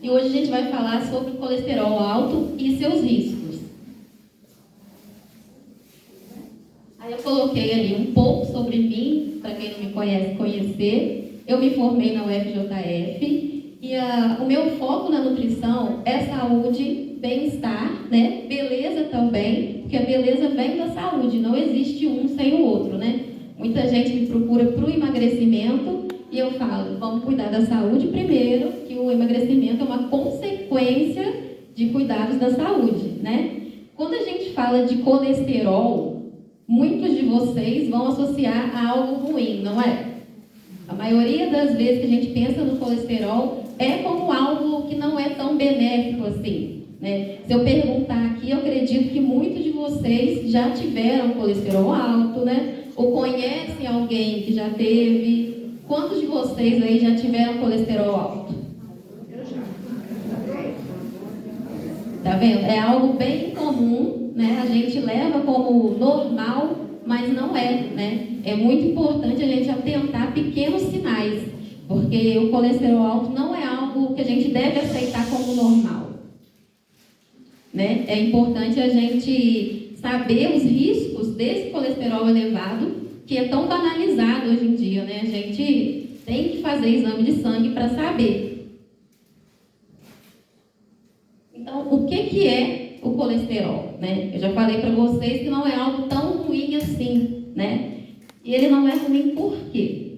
e hoje a gente vai falar sobre o colesterol alto e seus riscos. Aí eu coloquei ali um pouco sobre mim, para quem não me conhece, conhecer. Eu me formei na UFJF e o meu foco na nutrição é saúde, bem-estar, né? Beleza também, porque a beleza vem da saúde, não existe um sem o outro, né? Muita gente me procura para o emagrecimento e eu falo, vamos cuidar da saúde primeiro, que o emagrecimento é uma consequência de cuidados da saúde, né? Quando a gente fala de colesterol, muitos de vocês vão associar a algo ruim, não é? A maioria das vezes que a gente pensa no colesterol é como algo que não é tão benéfico assim, né? Se eu perguntar aqui, eu acredito que muitos de vocês já tiveram colesterol alto, né? Ou conhecem alguém que já teve. Quantos de vocês aí já tiveram colesterol alto? Eu já. Tá vendo? É algo bem comum, né? A gente leva como normal, mas não é, né? É muito importante a gente atentar pequenos sinais, porque o colesterol alto não é algo que a gente deve aceitar como normal, né? É importante a gente saber os riscos desse colesterol elevado, que é tão banalizado hoje em dia, né? A gente tem que fazer exame de sangue para saber. Então, o que é o colesterol, né? Eu já falei para vocês que não é algo tão ruim assim, né? E ele não é ruim por quê?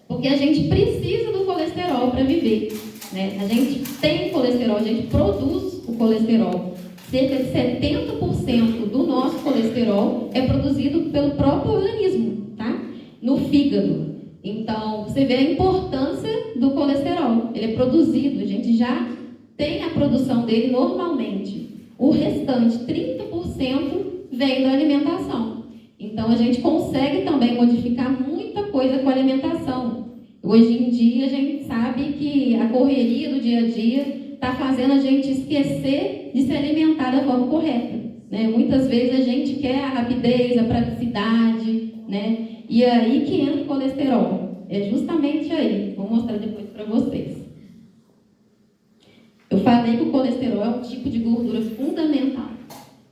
Porque a gente precisa do colesterol para viver, né? A gente tem colesterol, a gente produz o colesterol. Cerca de 70% do nosso colesterol é produzido pelo próprio organismo, tá? No fígado. Então, você vê a importância do colesterol. Ele é produzido, a gente já tem a produção dele normalmente. O restante, 30%, vem da alimentação. Então, a gente consegue também modificar muita coisa com a alimentação. Hoje em dia, a gente sabe que a correria do dia a dia está fazendo a gente esquecer de se alimentar da forma correta, né? Muitas vezes a gente quer a rapidez, a praticidade, né? E é aí que entra o colesterol. É justamente aí. Vou mostrar depois para vocês. Eu falei que o colesterol é um tipo de gordura fundamental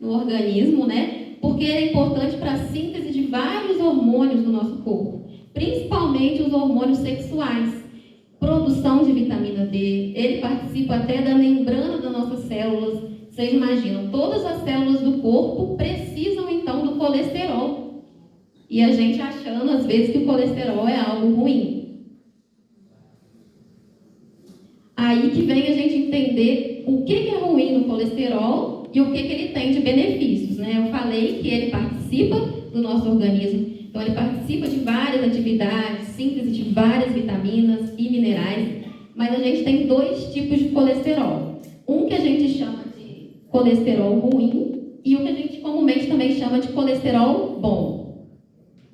no organismo, né? Porque é importante para a síntese de vários hormônios do nosso corpo, principalmente os hormônios sexuais. Produção de vitamina D, ele participa até da membrana das nossas células. Vocês imaginam, todas as células do corpo precisam então do colesterol. E a gente achando às vezes que o colesterol é algo ruim. Aí que vem a gente entender o que é ruim no colesterol e o que ele tem de benefícios, né? Eu falei que ele participa do nosso organismo. Então, ele participa de várias atividades, síntese de várias vitaminas e minerais, mas a gente tem dois tipos de colesterol. Um que a gente chama de colesterol ruim e o que a gente comumente também chama de colesterol bom.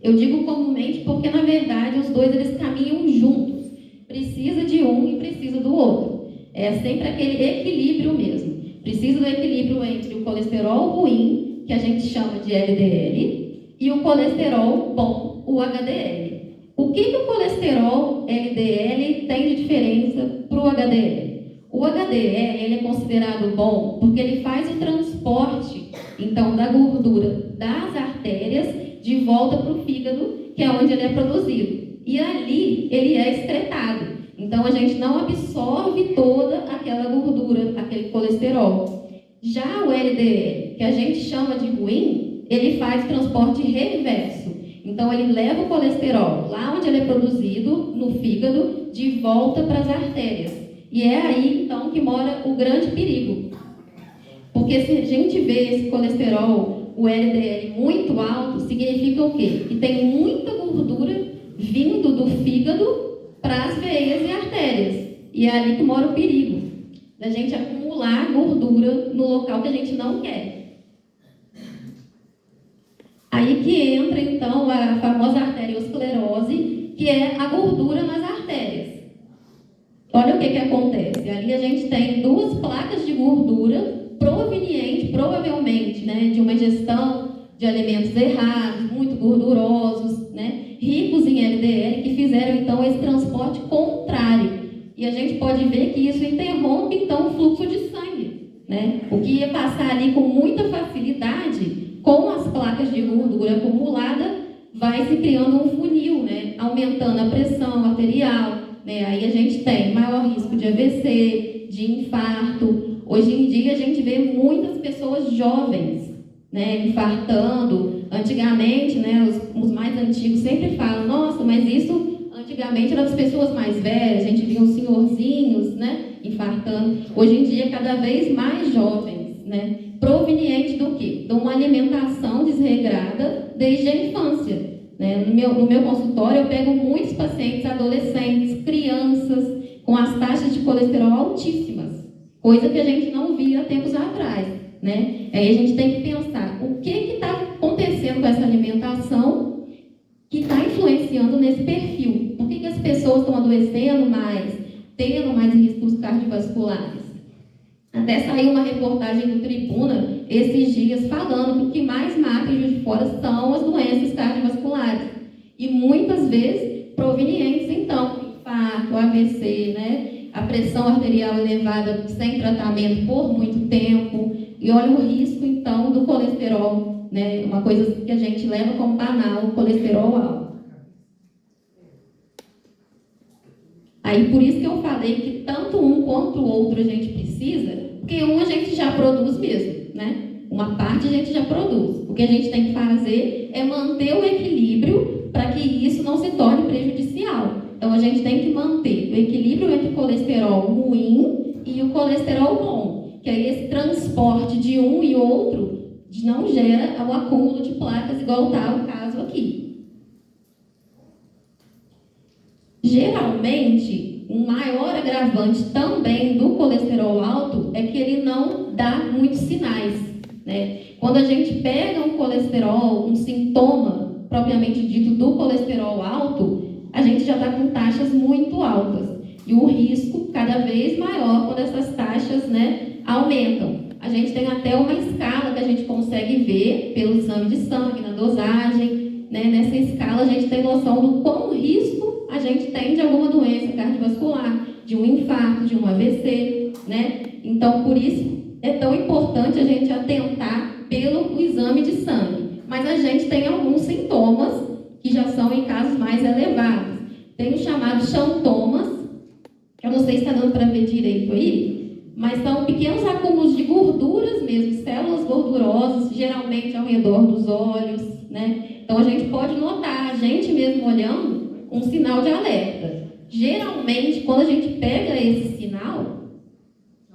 Eu digo comumente porque, na verdade, os dois eles caminham juntos. Precisa de um e precisa do outro. É sempre aquele equilíbrio mesmo. Precisa do equilíbrio entre o colesterol ruim, que a gente chama de LDL, e o colesterol bom, o HDL. O que o colesterol LDL tem de diferença para o HDL? O HDL ele é considerado bom porque ele faz o transporte, então, da gordura das artérias de volta para o fígado, que é onde ele é produzido. E ali ele é excretado. Então, a gente não absorve toda aquela gordura, aquele colesterol. Já o LDL, que a gente chama de ruim, ele faz transporte reverso. Então, ele leva o colesterol lá onde ele é produzido, no fígado, de volta para as artérias. E é aí, então, que mora o grande perigo. Porque se a gente vê esse colesterol, o LDL, muito alto, significa o quê? Que tem muita gordura vindo do fígado para as veias e artérias. E é ali que mora o perigo, da gente acumular gordura no local que a gente não quer. Aí que entra, então, a famosa arteriosclerose, que é a gordura nas artérias. Olha o que acontece. Ali a gente tem duas placas de gordura proveniente, provavelmente, né, de uma ingestão de alimentos errados, muito gordurosos, né, ricos em LDL, que fizeram, então, esse transporte contrário e a gente pode ver que isso interrompe, então, o fluxo de sangue, né? O que ia passar ali com muita facilidade, com as placas de gordura acumulada, vai se criando um funil, né? Aumentando a pressão arterial, né? Aí a gente tem maior risco de AVC, de infarto. Hoje em dia a gente vê muitas pessoas jovens, né, infartando. Antigamente, né, os mais antigos sempre falam, nossa, mas isso antigamente era das pessoas mais velhas, a gente via os senhorzinhos, né, infartando. Hoje em dia, cada vez mais jovens, né, proveniente do quê? De uma alimentação desregrada desde a infância. Né? No meu consultório, eu pego muitos pacientes adolescentes, crianças, com as taxas de colesterol altíssimas, coisa que a gente não via há tempos atrás. Né? Aí a gente tem que pensar o que está acontecendo com essa alimentação que está influenciando nesse perfil. Por que as pessoas estão adoecendo mais, tendo mais riscos cardiovasculares? Até saiu uma reportagem do Tribuna esses dias falando que o que mais mata em Juiz de Fora são as doenças cardiovasculares. E muitas vezes provenientes, então, do infarto, AVC, né? A pressão arterial elevada sem tratamento por muito tempo. E olha o risco, então, do colesterol, né? Uma coisa que a gente leva como banal, o colesterol alto. Aí, por isso que eu falei que tanto um quanto o outro a gente precisa, porque um a gente já produz mesmo, né? Uma parte a gente já produz. O que a gente tem que fazer é manter o equilíbrio para que isso não se torne prejudicial. Então, a gente tem que manter o equilíbrio entre o colesterol ruim e o colesterol bom. Que aí esse transporte de um e outro não gera o acúmulo de placas, igual está o caso aqui. Geralmente, um maior agravante também do colesterol alto é que ele não dá muitos sinais. Né? Quando a gente pega um colesterol, um sintoma propriamente dito do colesterol alto, a gente já está com taxas muito altas. E o risco cada vez maior quando essas taxas, né, aumentam. A gente tem até uma escala que a gente consegue ver pelo exame de sangue, na dosagem. Né? Nessa escala a gente tem noção do quão risco a gente tem de alguma doença cardiovascular, de um infarto, de um AVC. Né? Então, por isso é tão importante a gente atentar pelo exame de sangue. Mas a gente tem alguns sintomas que já são em casos mais elevados. Tem o chamado xantomas, que eu não sei se está dando para ver direito aí, mas são pequenos acúmulos de gorduras mesmo, células gordurosas, geralmente ao redor dos olhos, né? Então a gente pode notar, a gente mesmo olhando, um sinal de alerta. Geralmente, quando a gente pega esse sinal,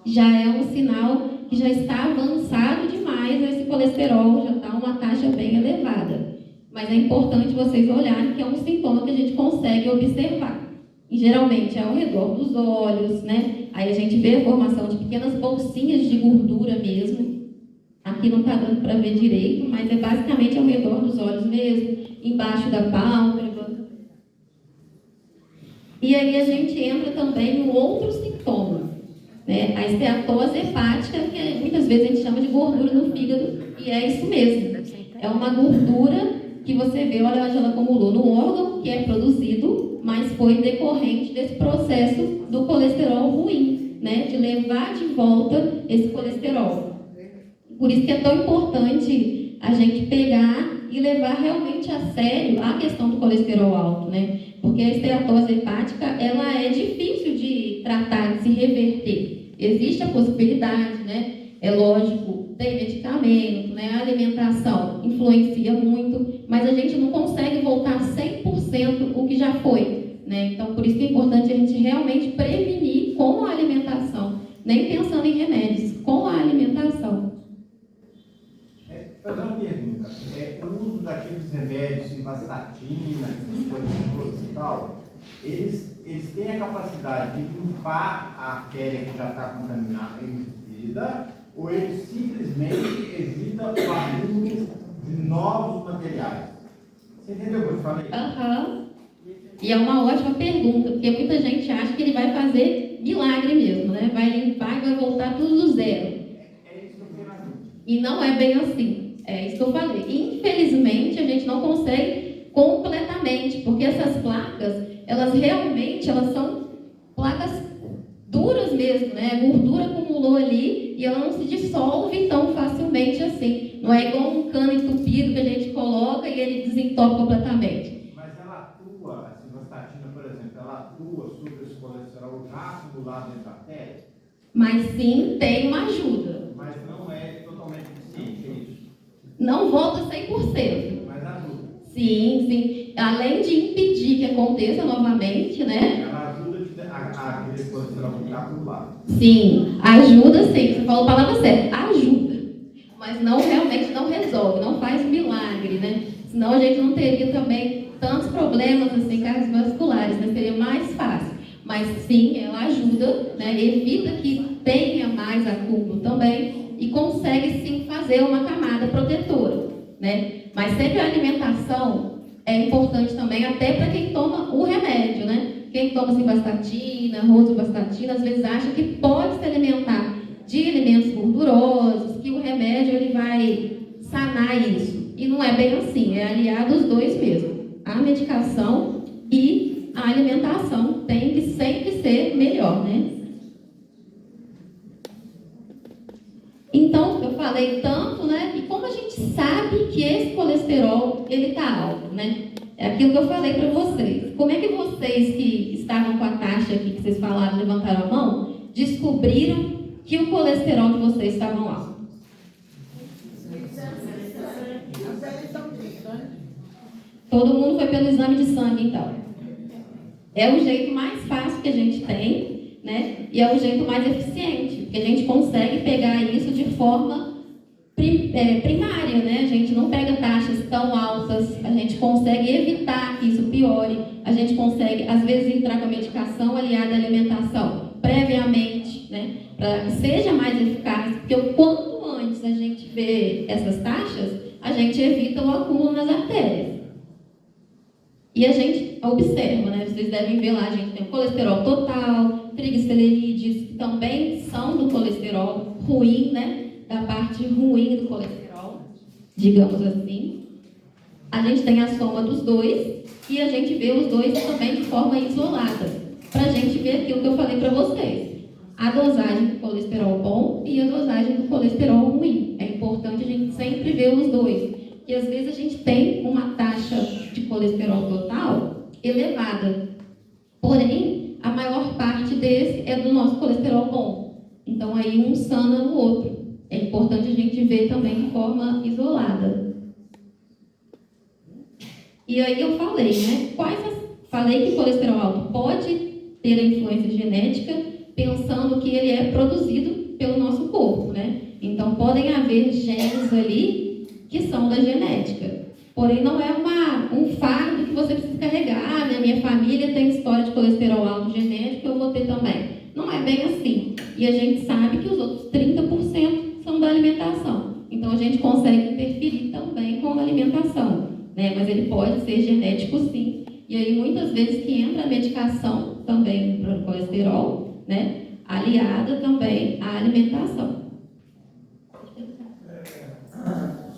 já é um sinal que já está avançado demais, esse colesterol já está uma taxa bem elevada. Mas é importante vocês olharem que é um sintoma que a gente consegue observar. E geralmente é ao redor dos olhos, né? Aí a gente vê a formação de pequenas bolsinhas de gordura mesmo. Aqui não está dando para ver direito, mas é basicamente ao redor dos olhos mesmo, embaixo da pálpebra. E aí a gente entra também no outro sintoma, né? A esteatose hepática, que muitas vezes a gente chama de gordura no fígado, e é isso mesmo. É uma gordura que você vê, olha, ela acumulou no órgão que é produzido, mas foi decorrente desse processo do colesterol ruim, né? De levar de volta esse colesterol. Por isso que é tão importante a gente pegar e levar realmente a sério a questão do colesterol alto, né? Porque a esteatose hepática, ela é difícil de tratar, de se reverter. Existe a possibilidade, né? É lógico, tem medicamento, né? A alimentação influencia muito, mas a gente não consegue voltar 100% o que já foi, né? Então, por isso que é importante a gente realmente prevenir com a alimentação, nem pensando em remédios, com a alimentação. Fazer uma pergunta. O uso daqueles remédios, simvastatina, essas coisas e tal, eles têm a capacidade de limpar a artéria que já está contaminada em vida, ou eles simplesmente evitam o acúmulo de novos materiais? Você entendeu o que eu falei? Aham. E é uma ótima pergunta, porque muita gente acha que ele vai fazer milagre mesmo, né? Vai limpar e vai voltar tudo do zero. É isso que eu fiquei na dúvida. E não é bem assim. É isso que eu falei. Infelizmente, a gente não consegue completamente, porque essas placas, elas realmente são placas duras mesmo, né? A gordura acumulou ali e ela não se dissolve tão facilmente assim. Não é igual um cano entupido que a gente coloca e ele desentope completamente. Mas ela atua, a simvastatina, por exemplo, ela atua sobre esse colesterol já acumulado dentro da artéria? Mas sim, tem uma ajuda. Mas não é totalmente eficiente, é isso? Não volta 100%. Mas ajuda. Sim, sim. Além de impedir que aconteça novamente, né? Ela ajuda aquele colesterol que está acumulado. Sim, ajuda sim. Você falou a palavra certa, ajuda. Mas não realmente não resolve, não faz milagre, né? Senão a gente não teria também tantos problemas assim cardiovasculares, né? Seria mais fácil. Mas sim, ela ajuda, né? Evita que tenha mais acúmulo também e consegue sim fazer uma camada protetora, né? Mas sempre a alimentação é importante também, até para quem toma o remédio, né? Quem toma simvastatina, rosuvastatina, às vezes acha que pode se alimentar de alimentos gordurosos, que o remédio ele vai sanar isso. E não é bem assim, é aliado os dois mesmo. A medicação e a alimentação tem que sempre ser melhor, né? Então, eu falei tanto, né? E como a gente sabe que esse colesterol, ele está alto, né? É aquilo que eu falei para vocês. Como é que vocês que estavam com a taxa aqui, que vocês falaram, levantaram a mão, descobriram que o colesterol de vocês estava alto? Todo mundo foi pelo exame de sangue, então. É o jeito mais fácil que a gente tem, né? E é o jeito mais eficiente, porque a gente consegue pegar isso de forma primária, né? A gente não pega taxas tão altas, a gente consegue evitar que isso piore, a gente consegue, às vezes, entrar com a medicação aliada à alimentação previamente, né? Para que seja mais eficaz, porque o quanto antes a gente vê essas taxas, a gente evita o acúmulo nas artérias. E a gente observa, né? Vocês devem ver lá, a gente tem o colesterol total, triglicerídeos, que também são do colesterol ruim, né? Da parte ruim do colesterol, digamos assim. A gente tem a soma dos dois e a gente vê os dois também de forma isolada, para a gente ver aquilo que eu falei para vocês. A dosagem do colesterol bom e a dosagem do colesterol ruim. É importante a gente sempre ver os dois. Porque às vezes a gente tem uma taxa de colesterol total elevada. Porém, a maior parte desse é do nosso colesterol bom. Então aí um sana no outro. É importante a gente ver também de forma isolada. E aí eu falei, né? Falei que o colesterol alto pode ter a influência genética, pensando que ele é produzido pelo nosso corpo, né? Então podem haver genes ali que são da genética. Porém, não é um fardo que você precisa carregar, né? Minha família tem história de colesterol alto genético, eu vou ter também. Não é bem assim. E a gente sabe que os outros 30% são da alimentação. Então, a gente consegue interferir também com a alimentação, né? Mas ele pode ser genético, sim. E aí, muitas vezes, que entra a medicação também para o colesterol, né? Aliada também à alimentação.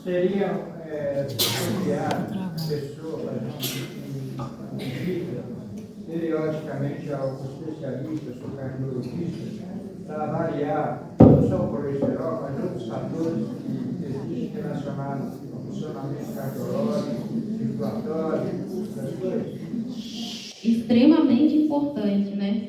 Seria apropriado pessoas que visita periodicamente ao especialista, ao cardiologista, para avaliar não só o colesterol, mas outros fatores que existem relacionados ao funcionamento cardiológico, circulatório, das coisas. Extremamente importante, né?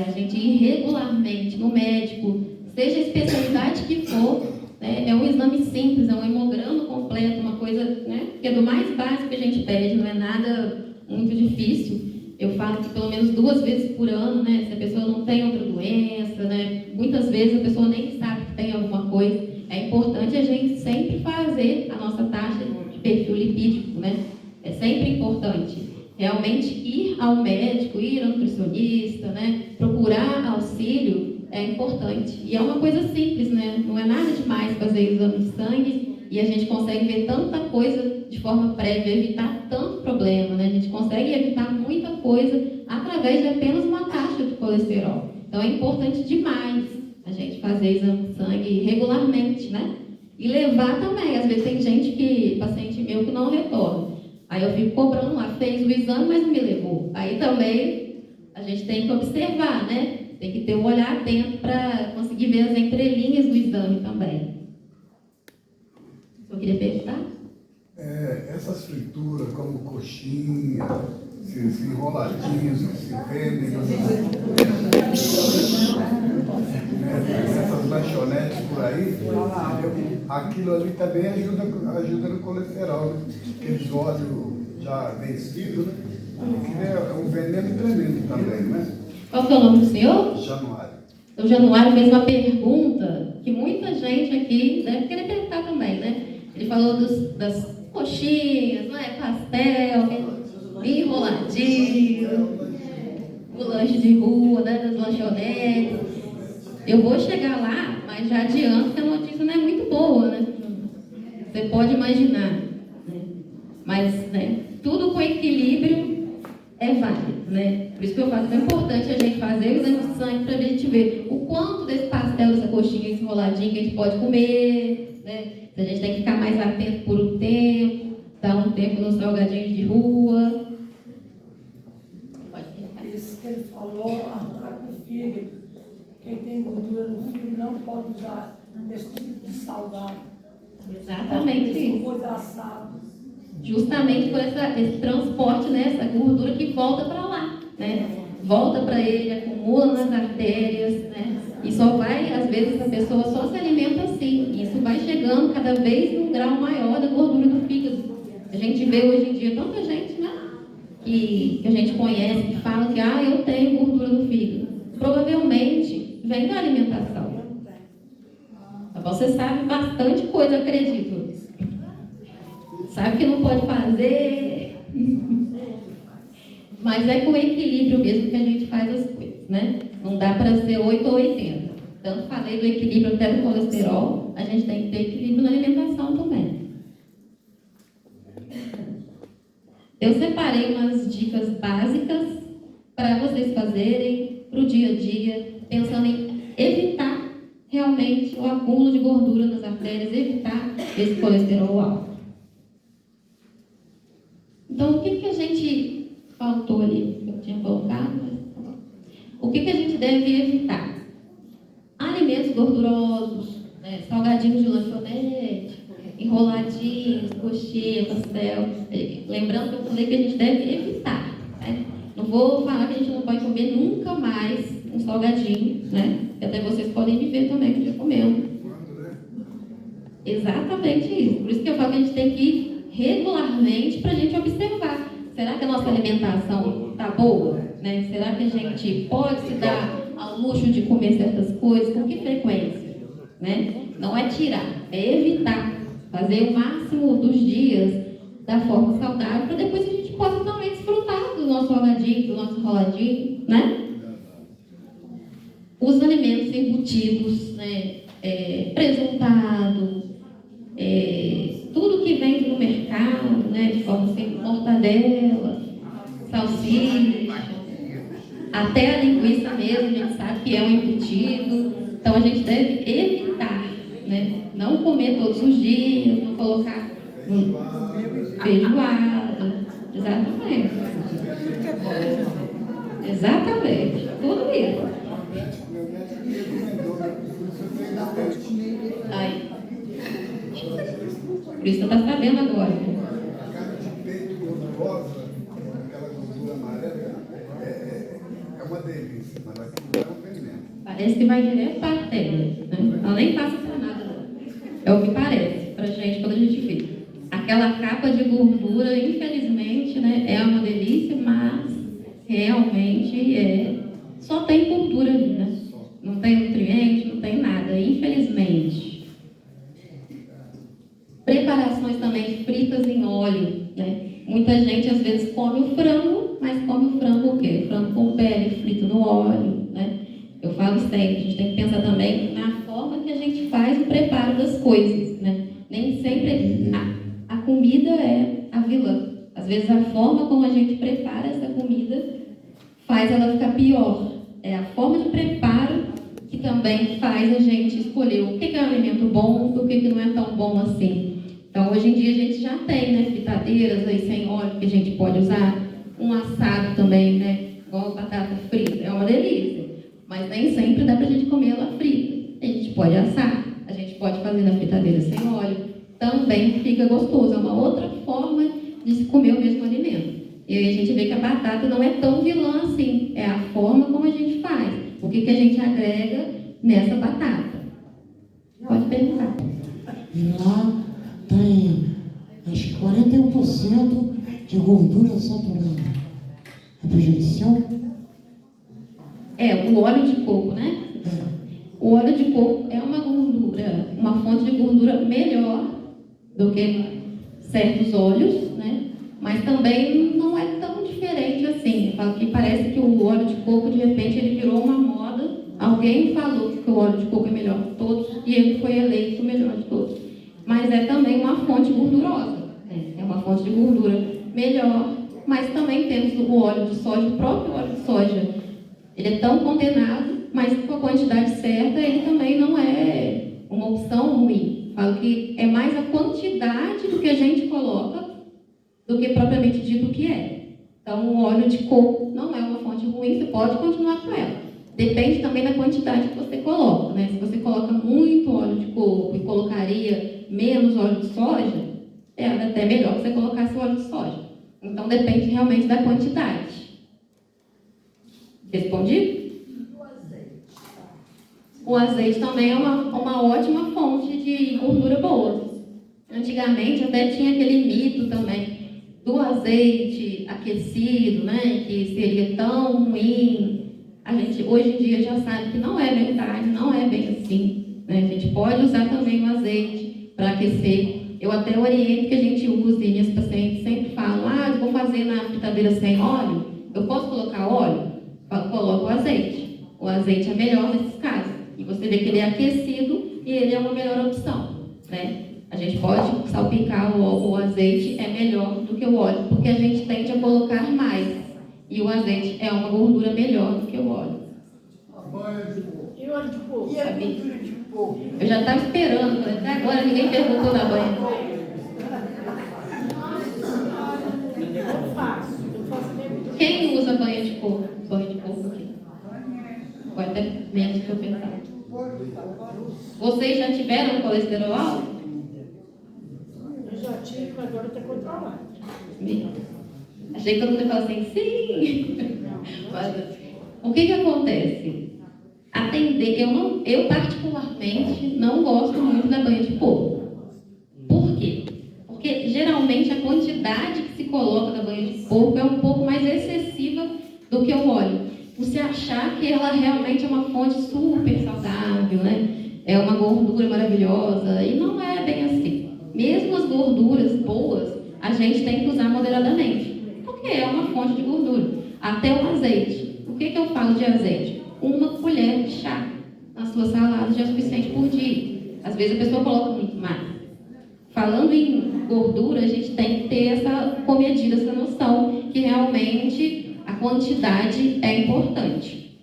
A gente ir regularmente no médico, seja a especialidade que for, né? É um exame simples, é um hemograma completo, uma coisa, né? Que é do mais básico que a gente pede, não é nada muito difícil. Eu falo que pelo menos 2 vezes por ano, né? Se a pessoa não tem outra doença, né? Muitas vezes a pessoa nem sabe que tem alguma coisa. É importante a gente sempre fazer a nossa taxa de perfil lipídico, né? É sempre importante realmente ir ao médico, ir ao nutricionista, né? Procurar auxílio é importante. E é uma coisa simples, né? Não é nada demais fazer exame de sangue e a gente consegue ver tanta coisa de forma prévia, evitar tanto problema, né? A gente consegue evitar muita coisa através de apenas uma taxa de colesterol. Então é importante demais a gente fazer exame de sangue regularmente, né? E levar também. Às vezes tem paciente meu que não retorna. Aí eu fico cobrando lá, fez o exame, mas não me levou. Aí também a gente tem que observar, né? Tem que ter um olhar atento para conseguir ver as entrelinhas do exame também. Eu queria perguntar? Essas frituras como coxinha, esses enroladinhos que se vendem, essas lanchonetes por aí, aquilo ali também ajuda no colesterol, né? Aqueles óleos já vencidos, né? Aquilo é um veneno tremendo também, né? Qual que é o nome do senhor? Januário. O Januário fez uma pergunta que muita gente aqui deve querer perguntar também, né? Ele falou das coxinhas, não é? Pastel, enroladinho, o lanche de rua, né? Das lanchonetes. Eu vou chegar lá, mas já adianto que a notícia não é muito boa, né? Você pode imaginar. Né? Mas, né, tudo com equilíbrio é válido, né? Por isso que eu faço, é importante a gente fazer o exame de sangue para a gente ver o quanto desse pastel, dessa coxinha, esse enroladinho que a gente pode comer, né? Se a gente tem que ficar mais atento por um tempo, dar um tempo nos salgadinhos de rua. Pode ficar. Isso que ele falou, arrancar com o fígado. Quem tem gordura no fígado não pode usar esse tipo de salgado. Exatamente isso. Coisa assada. Justamente por esse transporte, né, essa gordura que volta para lá, né? Volta para ele, acumula nas artérias, né? E só vai, às vezes, a pessoa só se alimenta assim. Isso vai chegando cada vez num grau maior da gordura do fígado. A gente vê hoje em dia tanta gente, né? Que a gente conhece, que fala que eu tenho gordura no fígado. Provavelmente vem da alimentação. Você sabe bastante coisa, eu acredito. Sabe que não pode fazer, mas é com equilíbrio mesmo que a gente faz as coisas, né? Não dá para ser 8 ou 80. Tanto falei do equilíbrio até do colesterol, a gente tem que ter equilíbrio na alimentação também. Eu separei umas dicas básicas para vocês fazerem para o dia a dia, pensando em evitar realmente o acúmulo de gordura nas artérias, evitar esse colesterol alto. Então, o que a gente faltou ali, que eu tinha colocado? O que a gente deve evitar? Alimentos gordurosos, né? Salgadinhos de lanchonete, enroladinhos, coxinha, pastel. Lembrando que eu falei que a gente deve evitar. Né? Não vou falar que a gente não pode comer nunca mais um salgadinho, né? E até vocês podem me ver também que eu estou comendo. Exatamente isso. Por isso que eu falo que a gente tem que ir regularmente para a gente observar. Será que a nossa alimentação está boa? Né? Será que a gente pode se dar ao luxo de comer certas coisas? Com que frequência? Né? Não é tirar, é evitar. Fazer o máximo dos dias da forma saudável para depois a gente possa também desfrutar do nosso salgadinho, do nosso enroladinho, né? Os alimentos embutidos, né? Presuntado, tudo que vem do mercado, né, de forma assim, mortadela, salsicha, até a linguiça mesmo, a gente sabe que é um embutido. Então a gente deve evitar, né, não comer todos os dias, não colocar feijoada. Exatamente. Exatamente. Tudo isso. Aí. Por isso você está sabendo agora. A carne de peito rosa, aquela gordura amarela, é uma delícia, mas aquilo é um veneno. Parece que vai direto para a artéria, né? Ela nem passa para nada, não. É o que parece para a gente quando a gente vê. Aquela capa de gordura, infelizmente, né, é uma delícia, mas realmente só tem gordura ali, né? Não tem nutriente, não tem nada, infelizmente. Preparações também fritas em óleo, né? Muita gente às vezes come o frango, mas come o frango o quê? Frango com pele, frito no óleo, né? Eu falo sempre, a gente tem que pensar também na forma que a gente faz o preparo das coisas, né? Nem sempre a comida é a vilã. Às vezes a forma como a gente prepara essa comida faz ela ficar pior. É a forma de preparo que também faz a gente escolher o que é um alimento bom e o que não é tão bom assim. Então, hoje em dia, a gente já tem, né, fritadeiras aí sem óleo que a gente pode usar, um assado também, né, igual batata frita, é uma delícia. Mas nem sempre dá pra gente comer ela frita. A gente pode assar, a gente pode fazer na fritadeira sem óleo, também fica gostoso. É uma outra forma de se comer o mesmo alimento. E aí a gente vê que a batata não é tão vilã assim, é a forma como a gente faz. O que a gente agrega nessa batata? Pode perguntar. E lá tem, acho que 41% de gordura saturada. É prejudicial? O óleo de coco, né? O óleo de coco é uma gordura, uma fonte de gordura melhor do que certos óleos, né? Mas também não é tão diferente assim. Eu falo que parece que o óleo de coco, de repente, ele virou uma moda. Alguém falou que o óleo de coco é melhor de todos e ele foi eleito o melhor de todos. Mas é também uma fonte gordurosa, né? É uma fonte de gordura melhor. Mas também temos o óleo de soja, o próprio óleo de soja. Ele é tão condenado, mas com a quantidade certa, ele também não é uma opção ruim. Falo que é mais a quantidade do que a gente coloca do que propriamente dito o que é. Então, o óleo de coco não é uma fonte ruim, você pode continuar com ela. Depende também da quantidade que você coloca, né? Se você coloca muito óleo de coco e colocaria menos óleo de soja, é até melhor que você colocasse óleo de soja. Então, depende realmente da quantidade. Respondi? O azeite também é uma ótima fonte de gordura boa. Antigamente até tinha aquele mito também do azeite aquecido, né, que seria tão ruim. A gente hoje em dia já sabe que não é verdade, não é bem assim, né? A gente pode usar também o azeite para aquecer. Eu até oriento que a gente use, e minhas pacientes sempre falam, eu vou fazer na fritadeira sem óleo, eu posso colocar óleo? Coloca o azeite. O azeite é melhor nesses casos. E você vê que ele é aquecido e ele é uma melhor opção, né? A gente pode salpicar o azeite, é melhor do que o óleo, porque a gente tende a colocar mais. E o azeite é uma gordura melhor do que o óleo. E o óleo de coco? E a gordura de coco? Eu já estava esperando, até agora ninguém perguntou da banha. Quem usa banha de coco? Banho de coco aqui? Pode até menos que eu pensava. Vocês já tiveram colesterol alto? Eu já tive, mas agora está controlado. Achei que todo mundo ia falar assim, sim! Mas, o que acontece? Eu particularmente não gosto muito da banha de coco. Por quê? Porque geralmente a quantidade que se coloca da banha de coco é um pouco mais excessiva do que o óleo. Você achar que ela realmente é uma fonte super saudável, né? É uma gordura maravilhosa, e não é bem assim. Mesmo as gorduras boas, a gente tem que usar moderadamente, porque é uma fonte de gordura. Até o azeite. O que eu falo de azeite? 1 colher de chá na sua salada já é suficiente por dia. Às vezes a pessoa coloca muito mais. Falando em gordura, a gente tem que ter essa comedida, essa noção que realmente a quantidade é importante.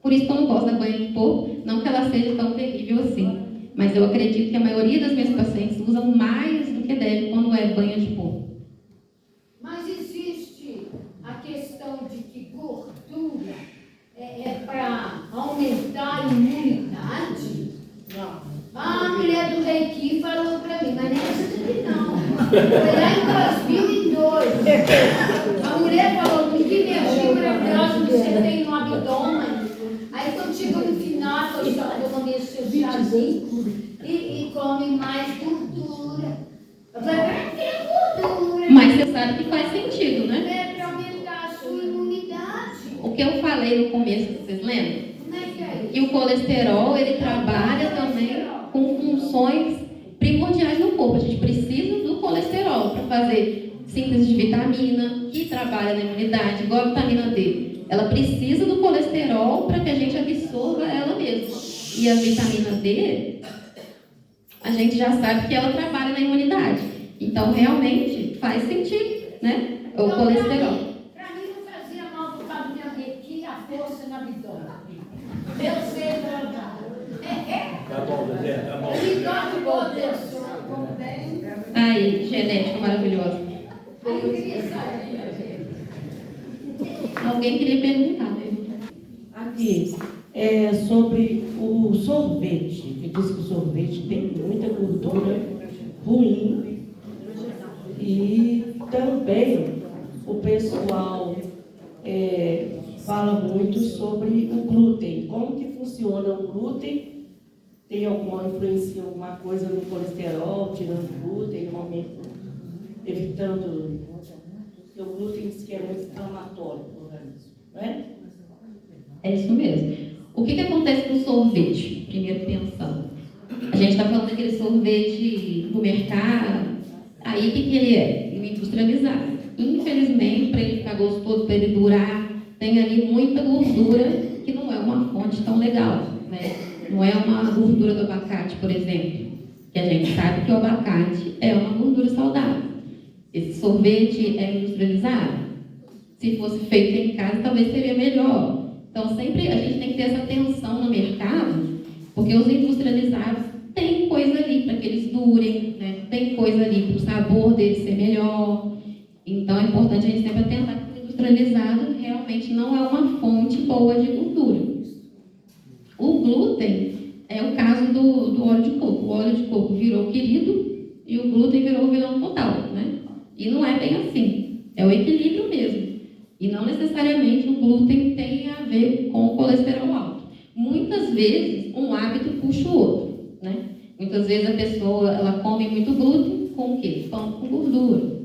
Por isso que eu não gosto da banha de porco, não que ela seja tão terrível assim, mas eu acredito que a maioria das minhas pacientes usam mais do que deve quando é banha de porco. Mas existe a questão de que gordura é para aumentar a imunidade? Não. A mulher do Reiki falou para mim, mas nem essa daqui não. Foi lá em 2002. A mulher falou que energia maravilhosa você tem no abdômen. Aí quando chegou no final, eu só tomei seu chazinho e come mais gordura. Eu falei, para que gordura? Mas você sabe que faz sentido, né? É para aumentar a sua imunidade. O que eu falei no começo, vocês lembram? Como é que é isso? E o colesterol, ele trabalha também com funções primordiais no corpo. A gente precisa do colesterol para fazer síntese de vitamina, que trabalha na imunidade, igual a vitamina D. Ela precisa do colesterol para que a gente absorva ela mesma. E a vitamina D, a gente já sabe que ela trabalha na imunidade. Então, realmente, faz sentido, né? O Então, colesterol. Para mim não fazia mal por causa da minha Reiki, a força na abdômen. Eu sei trabalhar. Tá bom, Zé, tá bom. E dorme boa pessoa, como bem. Aí, genética maravilhosa. Aí eu queria saber. Alguém queria perguntar, né? Aqui, sobre o sorvete, que diz que o sorvete tem muita gordura ruim. E também o pessoal fala muito sobre o glúten. Como que funciona o glúten? Tem alguma influência, alguma coisa no colesterol, tirando o glúten, evitando... Porque o glúten diz que é muito inflamatório para o organismo, não é? É isso mesmo. O que acontece com o sorvete? Primeiro pensando. A gente está falando daquele sorvete do mercado. Aí o que ele é? Ele é industrializado. Infelizmente, para ele ficar gostoso, para ele durar, tem ali muita gordura que não é uma fonte tão legal, né? Não é uma gordura do abacate, por exemplo, que a gente sabe que o abacate é uma gordura saudável. Esse sorvete é industrializado. Se fosse feito em casa, talvez seria melhor. Então, sempre a gente tem que ter essa atenção no mercado, porque os industrializados têm coisa ali para que eles durem, né? Tem coisa ali para o sabor deles ser melhor. Então, é importante a gente sempre atentar que o industrializado realmente não é uma fonte boa de gordura. O glúten é o caso do óleo de coco. O óleo de coco virou querido e o glúten virou o vilão total, né? E não é bem assim. É o equilíbrio mesmo. E não necessariamente o glúten tem a ver com o colesterol alto. Muitas vezes, um hábito puxa o outro, né? Muitas vezes a pessoa, ela come muito glúten com o quê? Pão com gordura.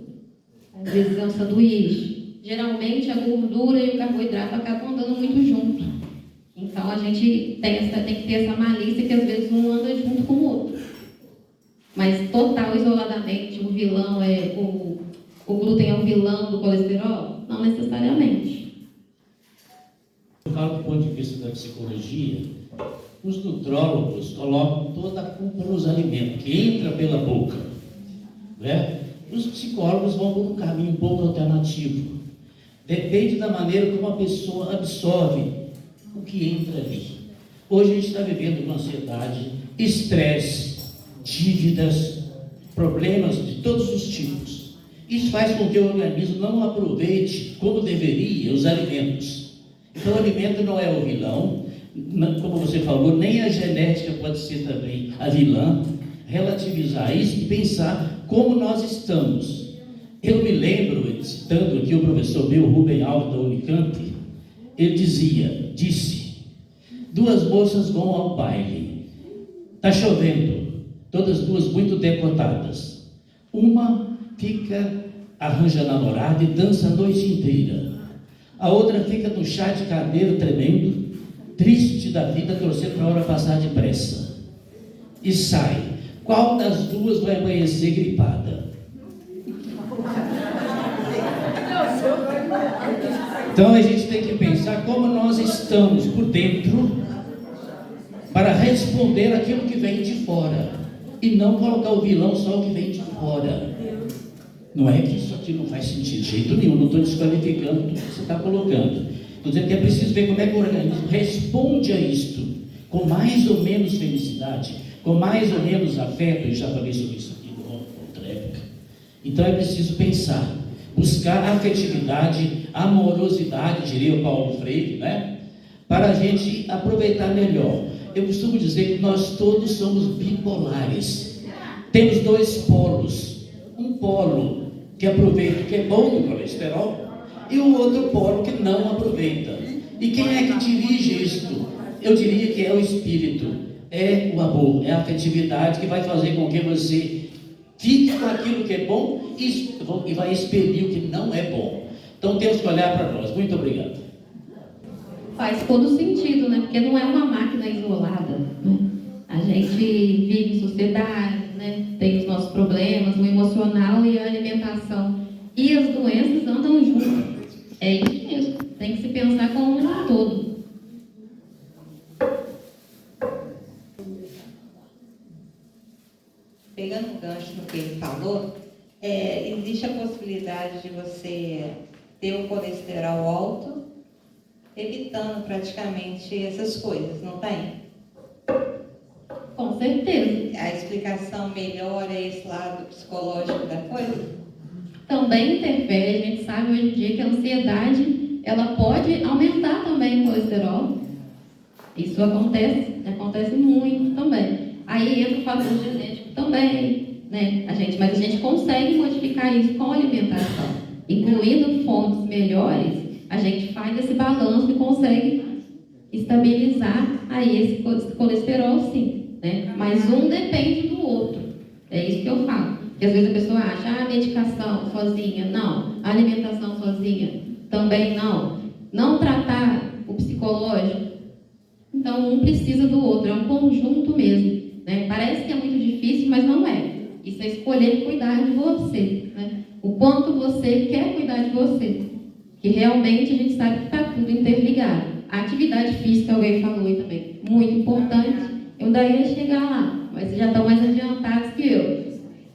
Às vezes é um sanduíche. Geralmente a gordura e o carboidrato acabam andando muito junto. Então a gente tem que ter essa malícia que às vezes um anda junto com o outro. Mas total, isoladamente, o vilão o glúten é o vilão do colesterol? Não necessariamente. Eu falo do ponto de vista da psicologia, os nutrólogos colocam toda a culpa nos alimentos, que entra pela boca, né? Os psicólogos vão por um caminho um pouco alternativo. Depende da maneira como a pessoa absorve o que entra ali. Hoje a gente está vivendo uma ansiedade, estresse, dívidas, problemas de todos os tipos. Isso faz com que o organismo não aproveite como deveria os alimentos. Então o alimento não é o vilão, como você falou, nem a genética pode ser também a vilã. Relativizar isso e pensar como nós estamos. Eu me lembro, citando aqui o professor meu, Rubem Alves, da Unicamp, ele disse, 2 moças vão ao baile, está chovendo, todas 2 muito decotadas. Uma arranja namorado e dança a noite inteira. A outra fica no chá de cadeiro tremendo, triste da vida, torcendo para a hora passar depressa. E sai. Qual das 2 vai amanhecer gripada? Então a gente tem que pensar como nós estamos por dentro para responder aquilo que vem de fora e não colocar o vilão só o que vem de fora. Não é que isso aqui não faz sentido de jeito nenhum, não estou desqualificando tudo que você está colocando. Estou dizendo que é preciso ver como é que o organismo responde a isto, com mais ou menos felicidade, com mais ou menos afeto. Eu já falei sobre isso aqui em outra época. Então é preciso pensar, buscar afetividade, amorosidade, diria o Paulo Freire, né? Para a gente aproveitar melhor. Eu costumo dizer que nós todos somos bipolares. Temos 2 polos. Um polo que aproveita o que é bom do colesterol e o outro polo que não aproveita. E quem é que dirige isto? Eu diria que é o espírito, é o amor, é a afetividade que vai fazer com que você fique com aquilo que é bom e vai expelir o que não é bom. Então temos que olhar para nós. Muito obrigado. Faz todo sentido, né? Porque não é uma máquina isolada, né? A gente vive em sociedade, né? Tem os nossos problemas, o emocional e a alimentação. E as doenças andam juntas. É isso mesmo. Tem que se pensar como um todo. Pegando um gancho no que ele falou, existe a possibilidade de você ter um colesterol alto, evitando praticamente essas coisas, não tem? Com certeza. A explicação melhor é esse lado psicológico da coisa? Também interfere. A gente sabe hoje em dia que a ansiedade ela pode aumentar também o colesterol. Isso acontece muito também. Aí entra o fator genético também, né? Mas a gente consegue modificar isso com a alimentação. Incluindo fontes melhores, a gente faz esse balanço e consegue estabilizar aí esse colesterol, sim, né? Mas um depende do outro. É isso que eu falo. Porque às vezes a pessoa acha, a medicação sozinha, não. A alimentação sozinha, também não. Não tratar o psicológico. Então, um precisa do outro. É um conjunto mesmo, né? Parece que é muito difícil, mas não é. Isso é escolher cuidar de você, né? O quanto você quer cuidar de você. Que realmente a gente sabe que está tudo interligado. A atividade física, alguém falou aí também, muito importante. Eu daí ia chegar lá, mas vocês já estão mais adiantados que eu.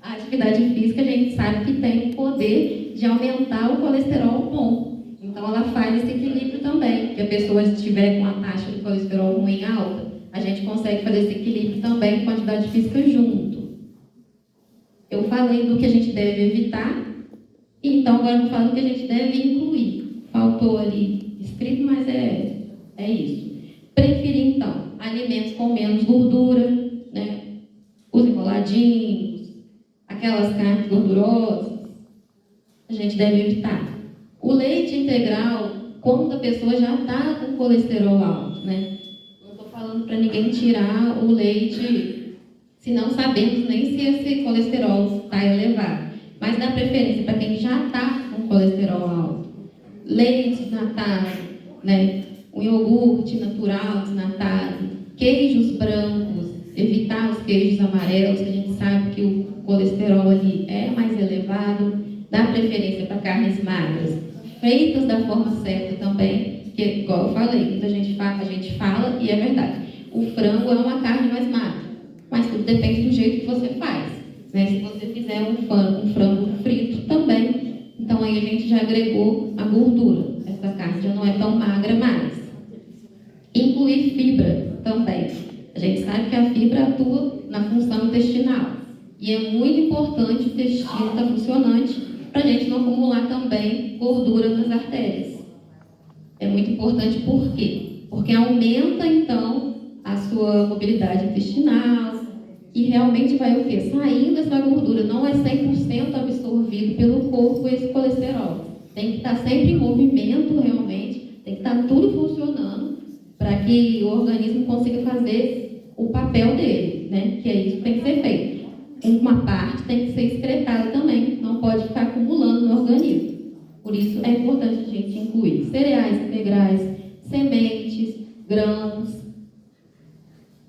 A atividade física, a gente sabe que tem o poder de aumentar o colesterol bom. Então, ela faz esse equilíbrio também. Que a pessoa estiver com a taxa de colesterol ruim alta, a gente consegue fazer esse equilíbrio também com a atividade física junto. Eu falei do que a gente deve evitar, então agora eu vou falar do que a gente deve incluir. Faltou ali escrito, mas é isso. Preferir, então, alimentos com menos gordura, né? Os enroladinhos, aquelas carnes gordurosas, a gente deve evitar. O leite integral, quando a pessoa já está com colesterol alto, né? Não estou falando para ninguém tirar o leite, se não sabemos nem se esse colesterol está elevado. Mas dá preferência para quem já está com colesterol alto. Leite desnatado, né? O iogurte natural desnatado, queijos brancos, evitar os queijos amarelos, que a gente sabe que o colesterol ali é mais elevado. Dá preferência para carnes magras, feitas da forma certa também, que, igual eu falei, muita gente fala e é verdade. O frango é uma carne mais magra, mas tudo depende do jeito que você faz, né? Se você fizer um frango frito também, então aí a gente já agregou a gordura. Essa carne já não é tão magra mais. Incluir fibra também. A gente sabe que a fibra atua na função intestinal. E é muito importante o intestino estar funcionante para a gente não acumular também gordura nas artérias. É muito importante por quê? Porque aumenta, então, a sua mobilidade intestinal e realmente vai o quê? Saindo essa gordura. Não é 100% absorvido pelo corpo esse colesterol. Tem que estar sempre em movimento, realmente. Tem que estar tudo funcionando para que o organismo consiga fazer o papel dele, né? Que é isso que tem que ser feito. Uma parte tem que ser excretada também, não pode ficar acumulando no organismo. Por isso é importante a gente incluir cereais integrais, sementes, grãos,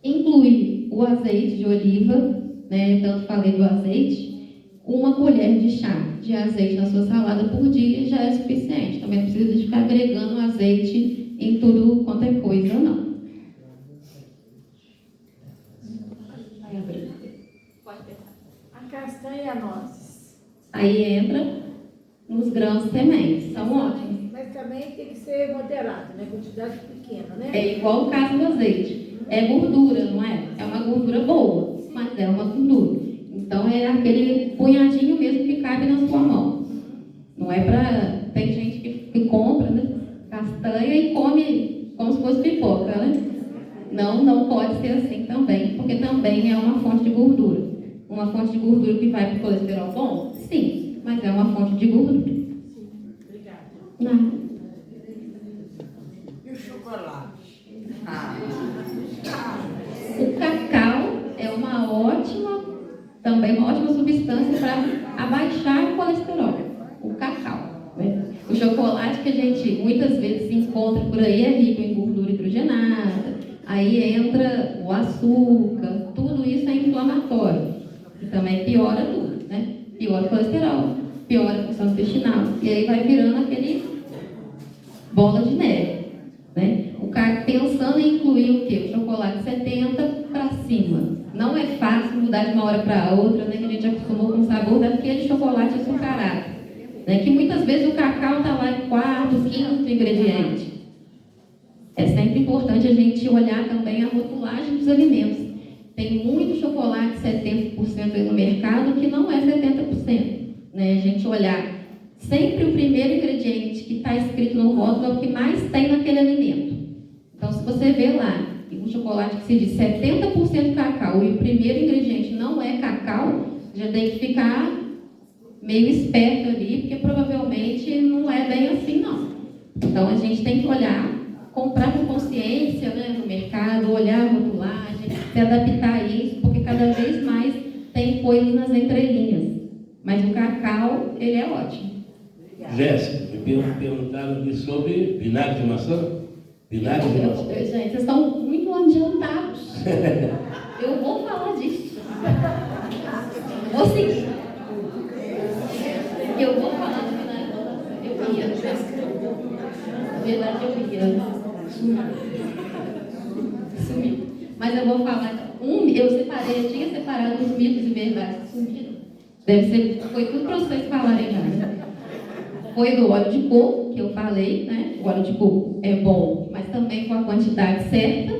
incluir o azeite de oliva, né? Tanto falei do azeite, 1 colher de chá de azeite na sua salada por dia já é suficiente. Também não precisa de ficar agregando azeite em tudo quanto é coisa, não. A castanha e a nozes. Aí entra nos grãos sementes, são ótimos. Mas também tem que ser moderado, né? Quantidade pequena, né? É igual o caso do azeite. É gordura, não é? É uma gordura boa, mas é uma gordura. Então é aquele punhadinho mesmo que cabe na sua mão. Não é para... Tem gente que compra, né? Castanha e come como se fosse pipoca, né? Não pode ser assim também, porque também é uma fonte de gordura. Uma fonte de gordura que vai para o colesterol bom? Sim, mas é uma fonte de gordura. Obrigada. Não. E o chocolate? O cacau é também uma ótima substância para abaixar o colesterol. O cacau, né? O chocolate que a gente muitas vezes se encontra por aí é rico em gordura hidrogenada. Aí entra o açúcar, tudo isso é inflamatório. E também piora tudo, né? Piora o colesterol, piora a função intestinal. E aí vai virando aquele bola de neve, né? O cara pensando em incluir o quê? O chocolate 70 para cima. Não é fácil mudar de uma hora para outra, né? Que a gente acostumou com o sabor daquele chocolate açucarado, né? Que muitas vezes o cacau está lá em 4º, 5º ingrediente. É sempre importante a gente olhar também a rotulagem dos alimentos. Tem muito chocolate 70% aí no mercado que não é 70%. Né? A gente olhar Sempre o primeiro ingrediente que está escrito no rótulo é o que mais tem naquele alimento. Então, se você vê lá, um chocolate que se diz 70% cacau e o primeiro ingrediente não é cacau, já tem que ficar meio esperto ali, porque provavelmente não é bem assim, não. Então, a gente tem que olhar, comprar com consciência, né, no mercado, olhar a rotulagem, se adaptar a isso, porque cada vez mais tem coisas nas entrelinhas. Mas o cacau, ele é ótimo. Jéssica, me perguntaram aqui sobre vinagre de maçã. Vinagre de maçã. Gente, vocês estão muito adiantados. Eu vou falar disso. Vou seguir. Eu vou falar do vinagre de maçã. Eu ia. Na verdade, eu ia. Sumiu. Mas eu vou falar. Eu tinha separado os mitos e verdades. Sumiram. Foi tudo para vocês falarem já, né? Foi do óleo de coco, que eu falei, né? O óleo de coco é bom, mas também com a quantidade certa.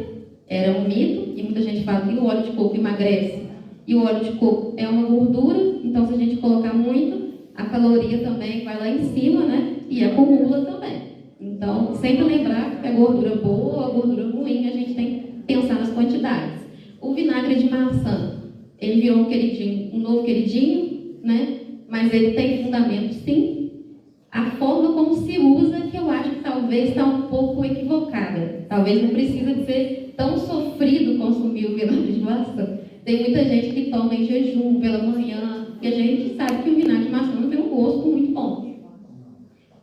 Era um mito, e muita gente fala que o óleo de coco emagrece. E o óleo de coco é uma gordura, então se a gente colocar muito, a caloria também vai lá em cima, né? E acumula também. Então, sempre lembrar que a gordura boa ou a gordura ruim, a gente tem que pensar nas quantidades. O vinagre de maçã, ele virou um novo queridinho, né? Mas ele tem fundamento, sim. A forma como se usa, que eu acho que talvez está um pouco equivocada. Talvez não precisa de ser tão sofrido consumir o vinagre de maçã. Tem muita gente que toma em jejum pela manhã, e a gente sabe que o vinagre de maçã não tem um gosto muito bom.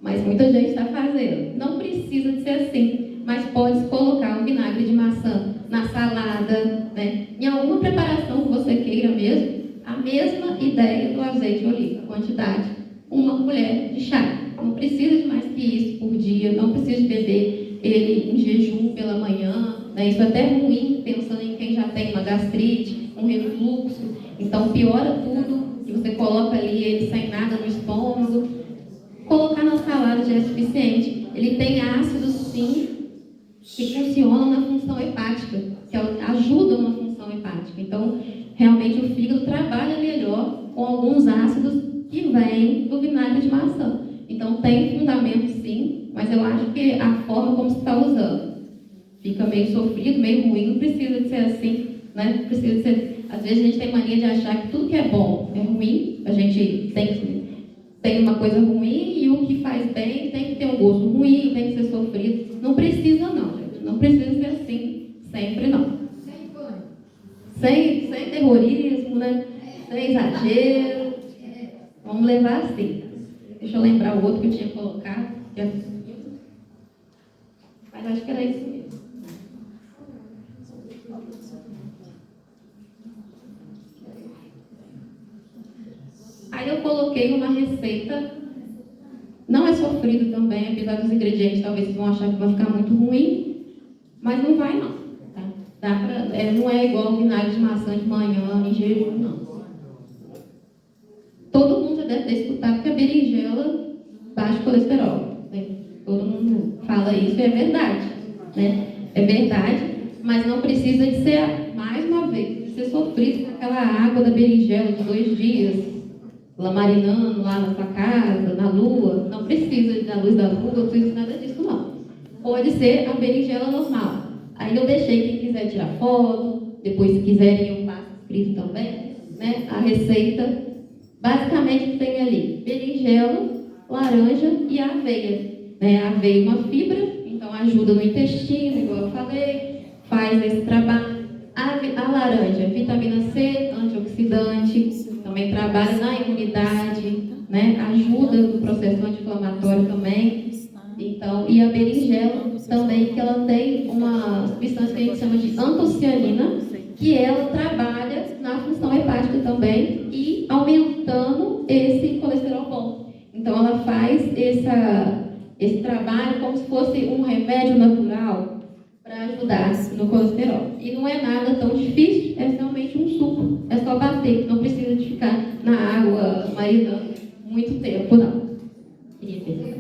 Mas muita gente está fazendo. Não precisa de ser assim, mas pode colocar o vinagre de maçã na salada, né? Em alguma preparação que você queira mesmo, a mesma ideia do azeite de oliva, quantidade. Uma colher de chá. Não precisa de mais que isso por dia, não precisa de beber ele em jejum pela manhã, né? Isso é até ruim, pensando em quem já tem uma gastrite, um refluxo. Então piora tudo, e você coloca ali ele sem nada no estômago. Colocar na salada já é suficiente. Ele tem ácidos, sim, que funcionam na função hepática, que ajudam na função hepática. Então, realmente o fígado trabalha melhor com alguns ácidos que vem do vinagre de maçã. Então tem fundamento sim, mas eu acho que a forma como se está usando fica meio sofrido, meio ruim, não precisa de ser assim, né? Não precisa de ser. Às vezes a gente tem mania de achar que tudo que é bom é ruim, a gente tem uma coisa ruim e o que faz bem tem que ter um gosto ruim, tem que ser sofrido. Não precisa não, gente. Não precisa ser assim, sempre não. Sem terrorismo, né? Sem exagero. Vamos levar assim. Deixa eu lembrar o outro que eu tinha colocado. Mas acho que era isso mesmo. Aí eu coloquei uma receita. Não é sofrido também, apesar dos ingredientes, talvez vocês vão achar que vai ficar muito ruim. Mas não vai não. Tá? Não é igual vinagre de maçã de manhã, em jejum, não. Todo mundo já deve ter escutado que a berinjela baixa o colesterol. Né? Todo mundo fala isso, e é verdade. Né? É verdade, mas não precisa de ser, mais uma vez, de ser sofrido com aquela água da berinjela de 2 dias, lá marinando lá na sua casa, na lua. Não precisa da luz da lua, não precisa de nada disso, não. Pode ser a berinjela normal. Aí eu deixei quem quiser tirar foto, depois se quiserem eu passo escrito também, né? A receita. Basicamente tem ali berinjela, laranja e aveia. Né? A aveia é uma fibra, então ajuda no intestino, igual eu falei, faz esse trabalho. A laranja, vitamina C, antioxidante, também trabalha na imunidade, né? Ajuda no processo anti-inflamatório também. Então, e a berinjela também, que ela tem uma substância que a gente chama de antocianina, que ela trabalha na função hepática também e aumentando esse colesterol bom. Então ela faz esse trabalho como se fosse um remédio natural para ajudar no colesterol. E não é nada tão difícil, é realmente um suco. É só bater, não precisa de ficar na água marinando muito tempo, não. Queria ver.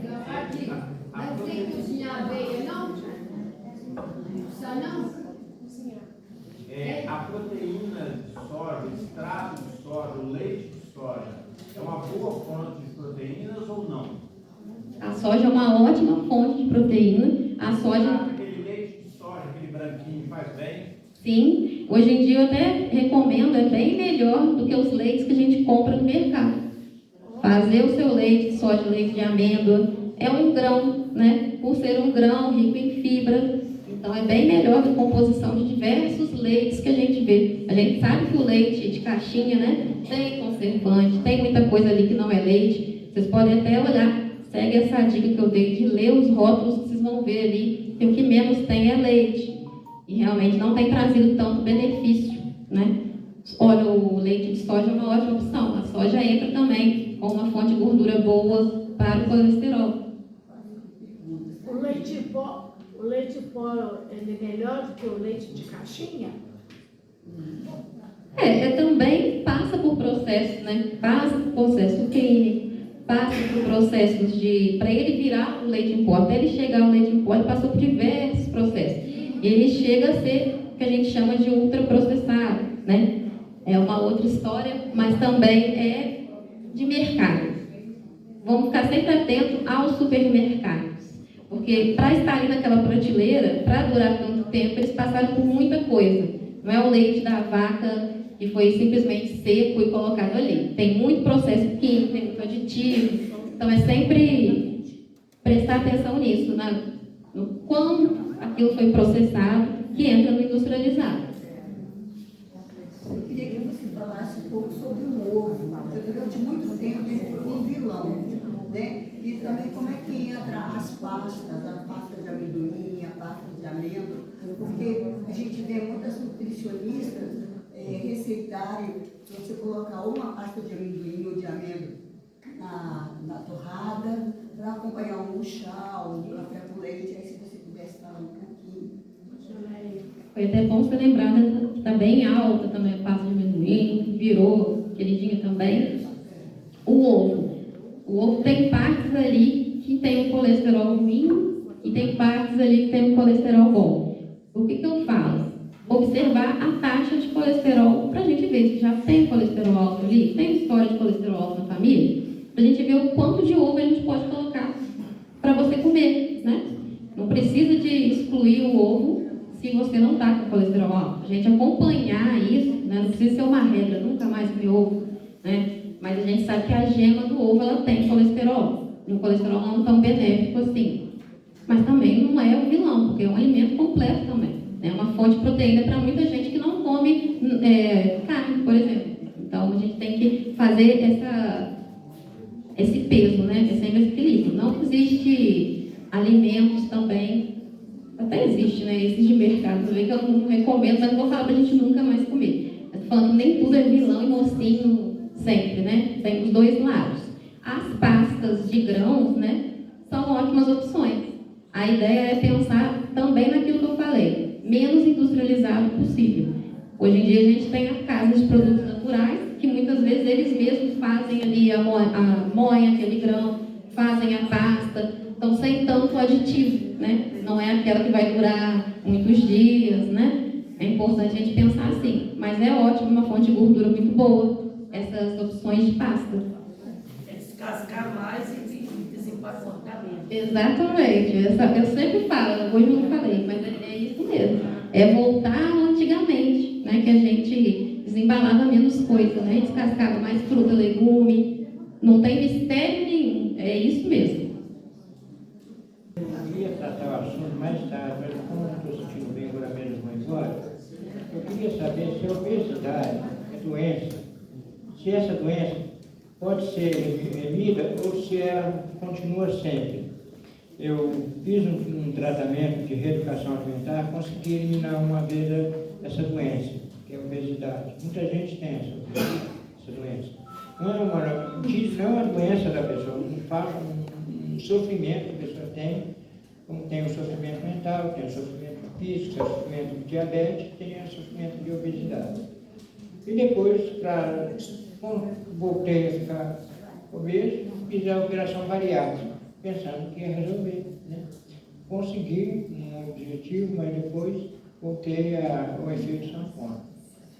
A proteína de soja, o extrato de soja, o leite de soja, é uma boa fonte de proteínas ou não? soja é uma ótima fonte de proteína. A soja... Aquele leite de soja, aquele branquinho, faz bem? Sim, hoje em dia eu até recomendo, é bem melhor do que os leites que a gente compra no mercado. Fazer o seu leite de soja, leite de amêndoa, é um grão, né? Por ser um grão rico em fibra, então é bem melhor que a composição de diversos leites que a gente vê. A gente sabe que o leite de caixinha, né, tem conservante, tem muita coisa ali que não é leite. Vocês podem até olhar, segue essa dica que eu dei de ler os rótulos, vocês vão ver ali que o que menos tem é leite. E realmente não tem trazido tanto benefício, né? Olha, o leite de soja é uma ótima opção. A soja entra também como uma fonte de gordura boa para o colesterol. O leite pó ele é melhor do que o leite de caixinha? Também passa por processos, né? Passa por processo clínico, passa por processos de... Para ele virar o leite em pó, até ele chegar ao leite em pó, ele passou por diversos processos. Ele chega a ser o que a gente chama de ultraprocessado, né? É uma outra história, mas também é de mercado. Vamos ficar sempre atentos aos supermercados, porque para estar ali naquela prateleira, para durar tanto tempo, eles passaram por muita coisa. Não é o leite da vaca que foi simplesmente seco e colocado ali. Tem muito processo químico, tem muito aditivo. Então é sempre prestar atenção nisso, né? No quando aquilo foi processado, que entra no industrializado. Eu queria que você falasse um pouco sobre o ovo, porque durante muito tempo ele foi um vilão, né? E também como é que entra as pastas, a pasta de amendoim, a pasta de amêndoa, porque a gente vê muitas nutricionistas receitarem você colocar uma pasta de amendoim ou de amêndoa na torrada, para acompanhar um chá, um café com leite, aí se você pudesse falar um pouquinho. Foi até bom você lembrar, né, que está bem alta também a pasta de amendoim, que virou queridinha também. O ovo. O ovo tem partes ali que tem um colesterol ruim e tem partes ali que tem um colesterol bom. O que eu falo? Observar a taxa de colesterol para a gente ver se já tem colesterol alto ali, tem história de colesterol alto na família, para a gente ver o quanto de ovo a gente pode colocar para você comer, né? Não precisa de excluir o ovo se você não está com colesterol alto. A gente acompanhar isso, né? Não precisa ser uma regra, nunca mais comer ovo, né? Mas a gente sabe que a gema do ovo ela tem colesterol, um colesterol não tão benéfico assim. Mas também não é o vilão, porque é um alimento completo também. É uma fonte de proteína para muita gente que não come carne, por exemplo. Então a gente tem que fazer esse peso, né? É sempre esse equilíbrio. Não existe alimentos também, até existe, né? Esses de mercado também, que eu não recomendo, mas não vou falar para a gente nunca mais comer. Eu tô falando que nem tudo é vilão e mocinho sempre, né? Tem os dois lados. As pastas de grãos, né? São ótimas opções. A ideia é pensar também naquilo que eu falei, menos industrializado possível. Hoje em dia a gente tem a casa de produtos naturais, que muitas vezes eles mesmos fazem ali a moem aquele grão, fazem a pasta, então sem tanto aditivo, né? Não é aquela que vai durar muitos dias, né? É importante a gente pensar assim, mas é ótimo, uma fonte de gordura muito boa, essas opções de pasta. Descascar mais e desempacotar menos. Exatamente, eu sempre falo, hoje eu não falei, mas é isso mesmo. É voltar ao antigamente, né? Que a gente desembalava menos coisa, né? Descascava mais fruta, legume, não tem mistério nenhum, é isso mesmo. Eu ia tratar o assunto mais tarde, mas como eu estou sentindo bem, agora mesmo vou embora, eu queria saber se a obesidade é doença, se essa doença pode ser remida ou se ela continua sempre. Eu fiz um tratamento de reeducação alimentar, consegui eliminar uma vez essa doença, que é a obesidade. Muita gente tem essa doença. Não é uma doença da pessoa, um sofrimento que a pessoa tem, como tem o sofrimento mental, tem o sofrimento físico, tem o sofrimento de diabetes, tem o sofrimento de obesidade. E depois, quando voltei a ficar obeso, fiz a operação bariátrica, pensando que ia resolver, né? Consegui um objetivo, mas depois voltei ao efeito sanfona.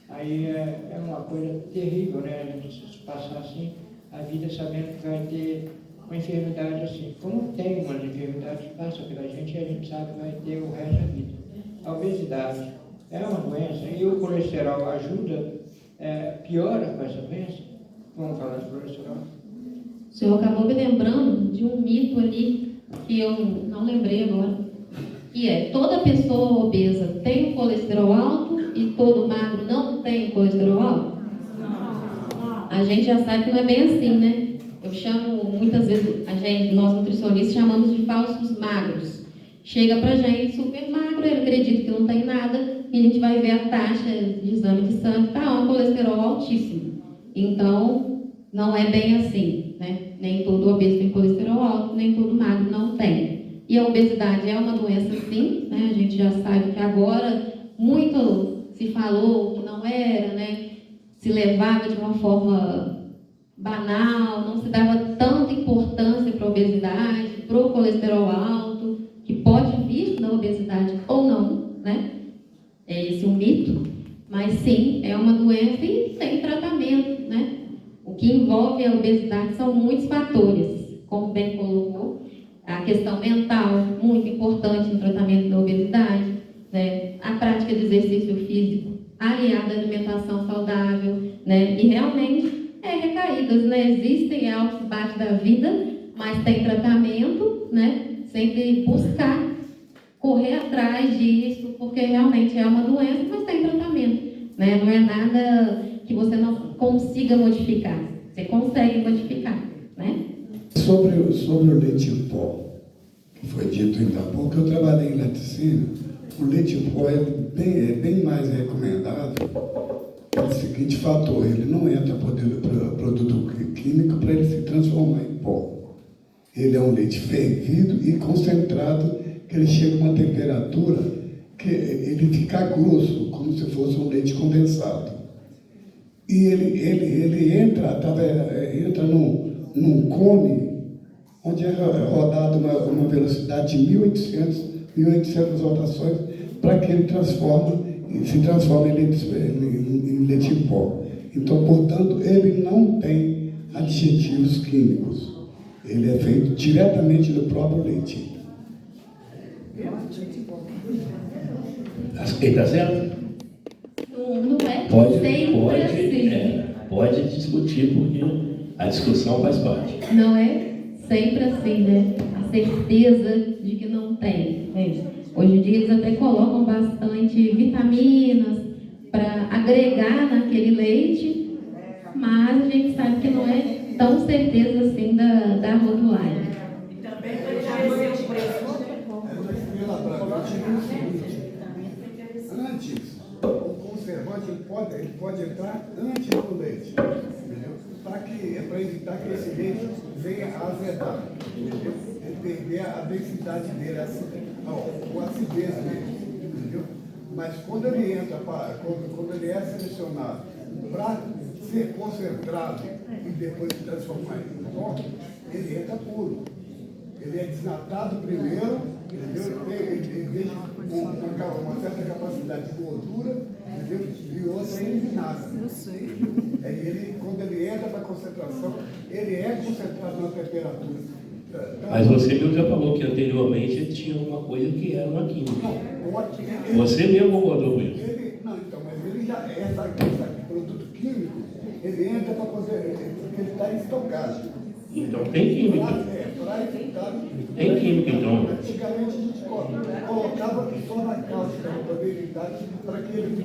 Aí é uma coisa terrível, né? A gente se passar assim a vida sabendo que vai ter uma enfermidade assim. Como tem uma enfermidade que passa pela gente e a gente sabe que vai ter o resto da vida. A obesidade é uma doença e o colesterol ajuda, piora com essa doença. Vamos falar de colesterol? O senhor acabou me lembrando de um mito ali que eu não lembrei agora, que é: toda pessoa obesa tem um colesterol alto e todo magro não tem colesterol alto? A gente já sabe que não é bem assim, né? Eu chamo, muitas vezes, nós nutricionistas chamamos de falsos magros. Chega pra gente super magro, ele acredita que não tem nada, e a gente vai ver a taxa de exame de sangue, tá um colesterol altíssimo. Então, não é bem assim, né? Nem todo obeso tem colesterol alto, nem todo magro não tem. E a obesidade é uma doença, sim, né? A gente já sabe que agora muito se falou que não era, né? Se levava de uma forma banal, não se dava tanta importância para a obesidade, para o colesterol alto, que pode vir da obesidade ou não, né? É esse um mito, mas sim, é uma doença e tem tratamento, né? O que envolve a obesidade são muitos fatores, como bem colocou, a questão mental, muito importante no tratamento da obesidade, né? A prática de exercício físico aliada à alimentação saudável, né? E realmente recaídas, né? Existem altos e baixos da vida, mas tem tratamento, né? Sempre buscar correr atrás disso, porque realmente é uma doença, mas tem tratamento, né? Não é nada que você não consiga modificar, você consegue modificar, né? Sobre o leite em pó, que foi dito ainda há pouco, eu trabalhei em laticínio. O leite em pó é bem mais recomendado pelo seguinte fator: ele não entra produto químico para ele se transformar em pó. Ele é um leite fervido e concentrado, que ele chega a uma temperatura que ele fica grosso, como se fosse um leite condensado. E ele entra num cone onde é rodado uma velocidade de 1.800 rotações para que ele se transforme em leite em pó. Então, portanto, ele não tem aditivos químicos. Ele é feito diretamente do próprio leite. Está certo? Não é sempre assim. Pode discutir, porque a discussão faz parte. Não é sempre assim, né? A certeza de que não tem. Hoje em dia eles até colocam bastante vitaminas para agregar naquele leite, mas a gente sabe que não é tão certeza assim da rotulagem. E também vai ser o preço. Antes, o conservante ele pode entrar antes do leite, entendeu? Para evitar que esse leite venha a azedar, entendeu? Ele perder a densidade dele, a acidez dele, entendeu? Mas quando ele entra, quando ele é selecionado para ser concentrado e depois se transformar em pó, ele entra puro. Ele é desnatado primeiro, entendeu? Ele deixa uma certa capacidade de gordura, entendeu? E outra é eliminada. Eu sei. Quando ele entra para a concentração, ele é concentrado na temperatura. Mas você mesmo já falou que anteriormente tinha uma coisa que era uma química. Você mesmo concordou com isso? Mas ele já esse produto químico, ele entra para fazer, porque ele está em estocagem. Então tem química. Para evitar. Tem química, então. Antigamente a gente colocava só na cáustica para poder evitar, para que ele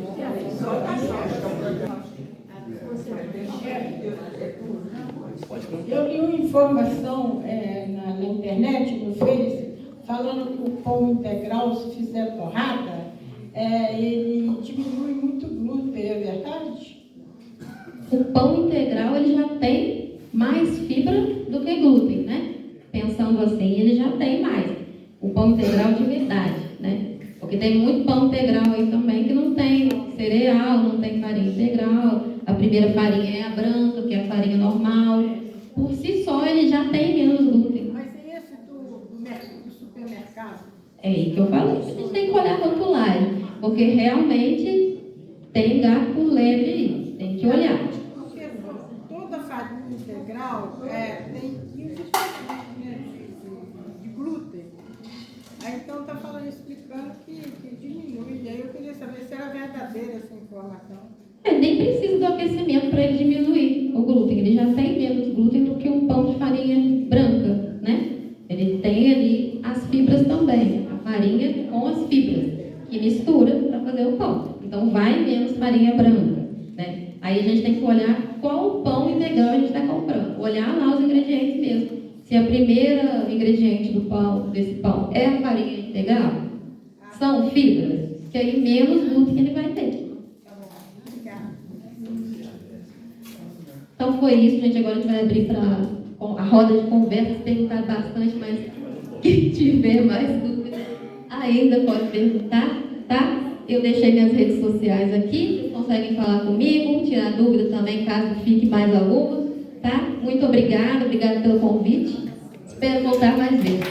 Eu li uma informação na internet, no Face, falando que o pão integral, se fizer torrada, ele diminui muito o glúten, é verdade? O pão integral ele já tem mais fibra do que glúten, né? Pensando assim, ele já tem mais. O pão integral de verdade, né? Porque tem muito pão integral aí também que não tem cereal, não tem farinha integral. A primeira farinha é a branca, que é a farinha normal. Por si só, ele já tem menos glúten. Mas é esse do supermercado? É aí que eu falei. A gente tem que olhar a rotulagem, porque realmente tem gato por lebre aí. Tem que olhar. Porque toda farinha integral tem 15%. saber essa informação. Nem precisa do aquecimento para ele diminuir o glúten. Ele já tem menos glúten do que um pão de farinha branca, né? Ele tem ali as fibras também, a farinha com as fibras, que mistura para fazer o pão. Então vai menos farinha branca, né? Aí a gente tem que olhar qual pão integral a gente está comprando. Olhar lá os ingredientes mesmo. Se a primeira ingrediente do pão, desse pão é a farinha integral, são fibras, que aí menos glúten ele vai ter. Então foi isso, gente. Agora a gente vai abrir para a roda de conversa, perguntar bastante, mas quem tiver mais dúvidas ainda pode perguntar, tá? Eu deixei minhas redes sociais aqui, vocês conseguem falar comigo, tirar dúvida também, caso fique mais alguma, tá? Muito obrigada pelo convite. Espero voltar mais vezes.